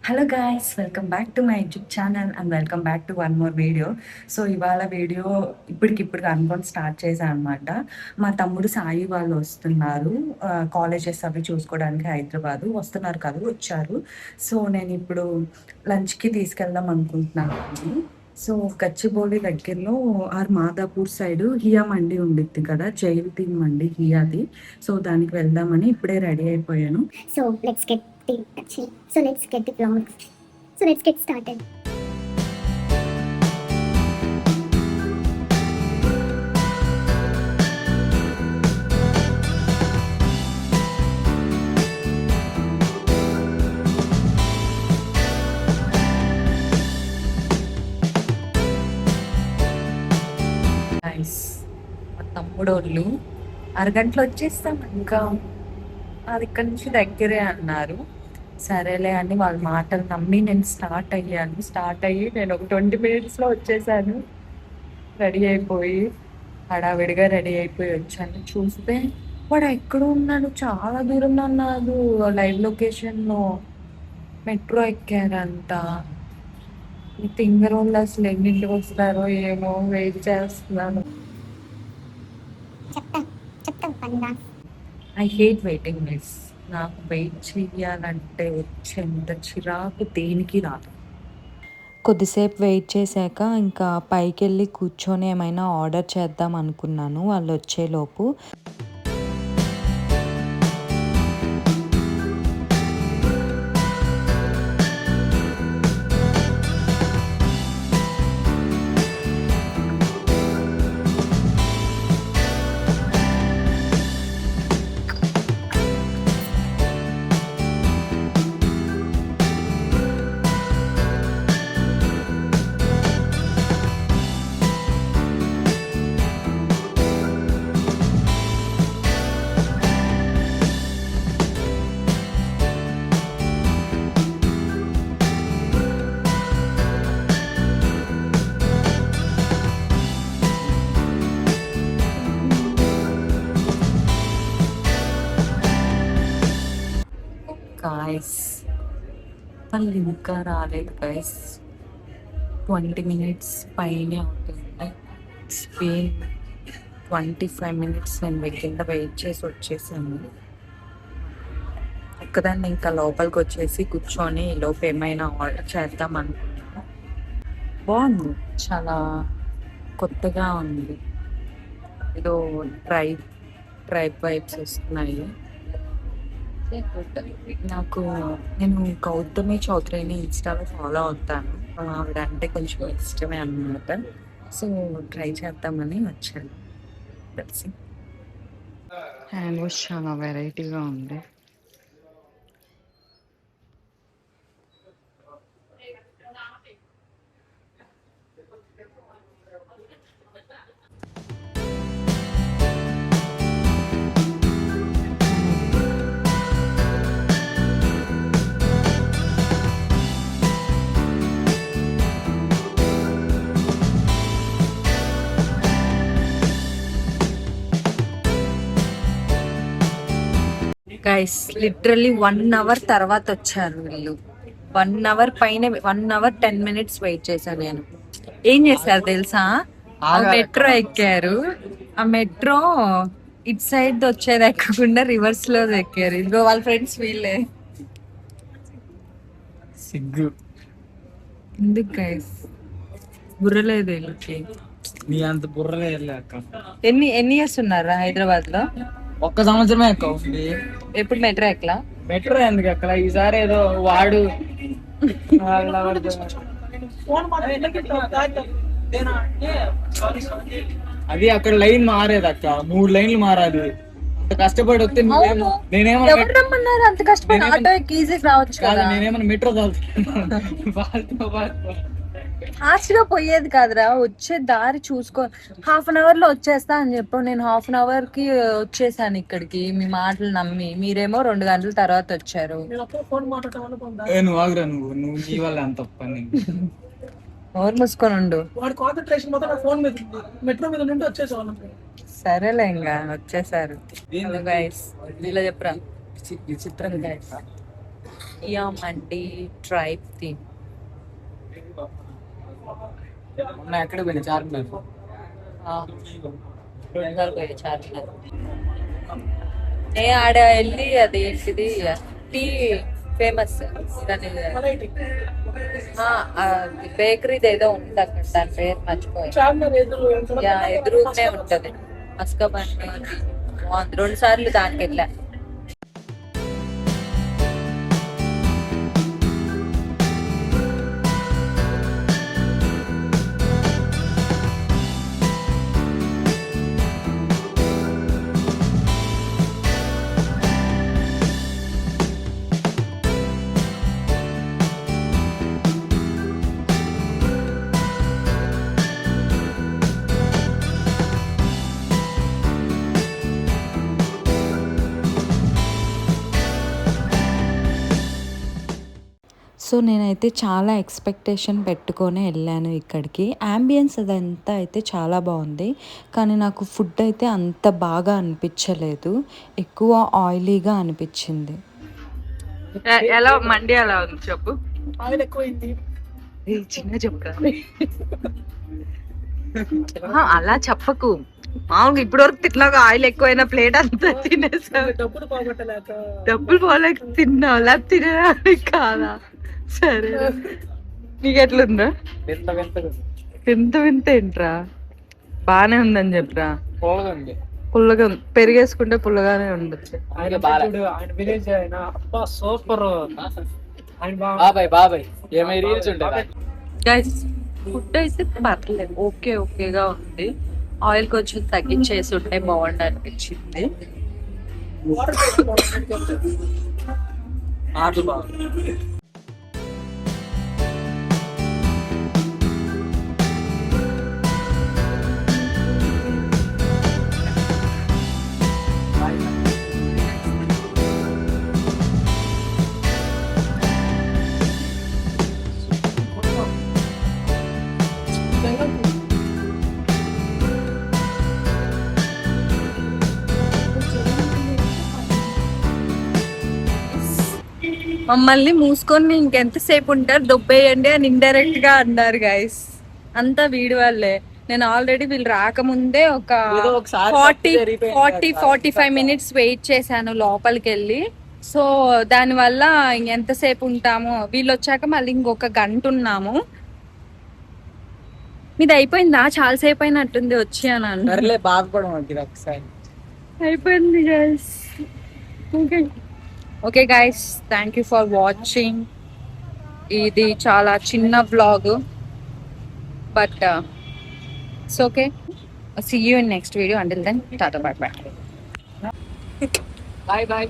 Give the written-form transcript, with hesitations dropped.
Hello guys, welcome back to my YouTube channel and welcome back to one more video. So ఇవాళ video ఇప్పటికిప్పుడు అనుకొని start చేశాను అనమాట. మా తమ్ముడు సాయి వాళ్ళు వస్తున్నారు కాలేజెస్ అవి చూసుకోవడానికి హైదరాబాద్ వస్తున్నారు కాదు వచ్చారు. సో నేను ఇప్పుడు లంచ్కి తీసుకెళ్దాం అనుకుంటున్నాను. సో గచ్చిబౌలి దగ్గరలో ఆర్ మాదాపూర్ సైడ్ హియా మండి ఉండిద్ది కదా, జైల్ టీమ్ మండి హియాది. సో దానికి వెళ్దామని ఇప్పుడే రెడీ అయిపోయాను. So let's get the actually. So let's get the vlog. So let's get started. Nice. మా తమ్ముడోళ్ళు అరగంటలో వచ్చేస్తాం, ఇంకా అది ఇక్కడ నుంచి దగ్గరే అన్నారు. సరేలే అని వాళ్ళ మాటలు నమ్మి నేను స్టార్ట్ అయ్యి నేను ఒక 20 minutesలో వచ్చేసాను. రెడీ అయిపోయి హడావిడిగా రెడీ అయిపోయి వచ్చాను. చూస్తే వాడు ఎక్కడ ఉన్నాడు, చాలా దూరం అన్నాడు. లైవ్ లొకేషన్లో మెట్రో ఎక్కారంట. ఈ తింగరోళ్ళు అసలు ఎన్నింటికి వస్తారో ఏమో, వెయిట్ చేస్తున్నాను. చెప్తాం పన్నా. I hate waiting miss. నాకు వెయిట్ చేయాలంటే వచ్చేంత చిరాకు దేనికి రాదు. కొద్దిసేపు వెయిట్ చేశాక ఇంకా పైకి వెళ్ళి కూర్చొని ఏమైనా ఆర్డర్ చేద్దాం అనుకున్నాను వాళ్ళు వచ్చేలోపు. గాయస్ వాళ్ళు ఇంకా రాలేదు గాయస్. 20 minutes పైనే అవుతుంది. ఇట్స్ బీన్ 25 minutes నేను కింద వెయిట్ చేసి వచ్చేసాను. ఒక్కదాన్ని ఇంకా లోపలికి వచ్చేసి కూర్చొని లోపు ఏమైనా ఆర్డర్ చేద్దాం అనుకున్నాను. బాగుంది, చాలా కొత్తగా ఉంది. ఏదో ట్రైబ్ వైబ్స్ వస్తున్నాయి. నేను గౌతమి చౌదరిని ఇన్స్టాలో ఫాలో అవుతాను. ఆవిడ అంటే కొంచెం ఇష్టమే అన్నమాట. సో ట్రై చేద్దామని వచ్చాను. హ్యాండ్ వాష్ చాలా వెరైటీగా ఉంది. గైస్ లిటరల్లీ 1 hour తర్వాత వచ్చారు వీళ్ళు. 1 hour పైన 1 hour 10 minutes వెయిట్ చేశాను నేను. ఏం చేశారు తెలుసా, మెట్రో ఎక్కారు. ఆ మెట్రో ఇట్ సైడ్ వచ్చేది ఎక్కకుండా రివర్స్ లో ఎక్కారు. ఇదిగో వాళ్ళ ఫ్రెండ్స్ వీళ్ళే. సిగ్గు ఎందుకు గైస్ బుర్రలేదు వీళ్ళకి. నీ అంత బుర్రలే అక్క. ఎన్ని ఇయర్స్ ఉన్నారా హైదరాబాద్ లో? ఒక్క సంవత్సరమే అక్క ఉంది. ఎప్పుడు మెట్రో ఎక్కలా? మెట్రో ఎందుకు అక్కడ ఈసారి ఏదో వాడు అది అక్కడ లైన్ మారేది అక్క, 3 లైన్లు మారాలి. అంత కష్టపడి వస్తే నేనేమో అంత కష్టపడి ఆటో ఈజీ రావచ్చు కదా. నేనేమన్నా మెట్రో ఫాస్ట్ గా పోయేది కాదురా, వచ్చే దారి చూసుకో. 1/2 hour లో వచ్చేస్తా అని చెప్పు. నేను 1/2 hour కి వచ్చేసాను ఇక్కడికి, మీ మాటలు నమ్మి. మీరేమో 2 గంటల తర్వాత వచ్చారు. నువ్వు ఆగురా, నువ్వు నీ వల్ల అంత పని. ఎవరు మూసుకొని ఉండు. వాడి కాన్సన్ట్రేషన్ మొత్తం నా ఫోన్ మీద ఉంది. మెట్రో మీద నుండి వచ్చేసేవాళ్ళం. సరేలే ఇంకా వచ్చేసారు. ఇలా చెప్పరా విచిత్రం. మండి ట్రైబ్ థీమ్. మొన్న ఎక్కడ పోయినా చార్మినార్ చార్మినార్ ఆడ వెళ్ళి అది ఏంటిది టీ ఫేమస్ బేకరీది ఏదో ఉంది అక్కడ, దాని పేరు మర్చిపోయి చార్మినార్ ఎదురు ఎదురుగానే ఉంటది మస్కబండి. 2 సార్లు దానికి వెళ్ళా. సో నేనైతే చాలా ఎక్స్పెక్టేషన్ పెట్టుకొని వెళ్ళాను ఇక్కడికి. యాంబియన్స్ అదంతా అయితే చాలా బాగుంది, కానీ నాకు ఫుడ్ అయితే అంత బాగా అనిపించలేదు, ఎక్కువ ఆయిలీగా అనిపించింది. ఎలా మండి అలా ఉంది చెప్పు. ఆయిల్ ఎక్కువైంది. చిన్న చెప్పు. అలా చెప్పకు, మామూలుగా ఇప్పటి వరకు తిన్నాక ఆయిల్ ఎక్కువైన ప్లేట్ అంతా తినేసా. డబ్బులు పోగొట్టలేక డబ్బులు పోలేక తిన్నావు, లేకపోతే తినడానికి కాదా? సరే, నీకు ఎట్లుందా? వింత వింత ఏంట్రా? బానే ఉందని చెప్పరా. పుల్లగా ఉంది, పెరిగేసుకుంటే పుల్లగానే ఉండొచ్చు. ఆయన విలేజ్ ఆయన అబ్బా సూపర్. బాబాయ్ ఏమై రీల్స్ ఉంటాయి. గైస్ ఫుడ్ అయితే పర్లేదు, ఓకేగా ఉంది. ఆయిల్ కొంచెం తగ్గించేసి ఉంటే బాగుండు అనిపించింది. మమ్మల్ని మూసుకొని ఇంకెంతసేపు ఉంటారు, దొబ్బేయండి అని ఇండైరెక్ట్ గా అన్నారు గైస్. అంతా వీడి వాళ్ళే. నేను ఆల్రెడీ వీళ్ళు రాకముందే ఒక 45 మినిట్స్ వెయిట్ చేశాను లోపలికి వెళ్ళి. సో దానివల్ల ఎంతసేపు ఉంటాము, వీళ్ళు వచ్చాక మళ్ళీ ఇంకొక గంట ఉన్నాము. మీది అయిపోయిందా? చాలా సేపు అయినట్టుంది వచ్చి అని అన్నారు. అయిపోయింది guys. Okay guys, thank you for watching. ఇది చాలా చిన్న vlog, but it's okay. See you in next video. Until then tata, bye bye.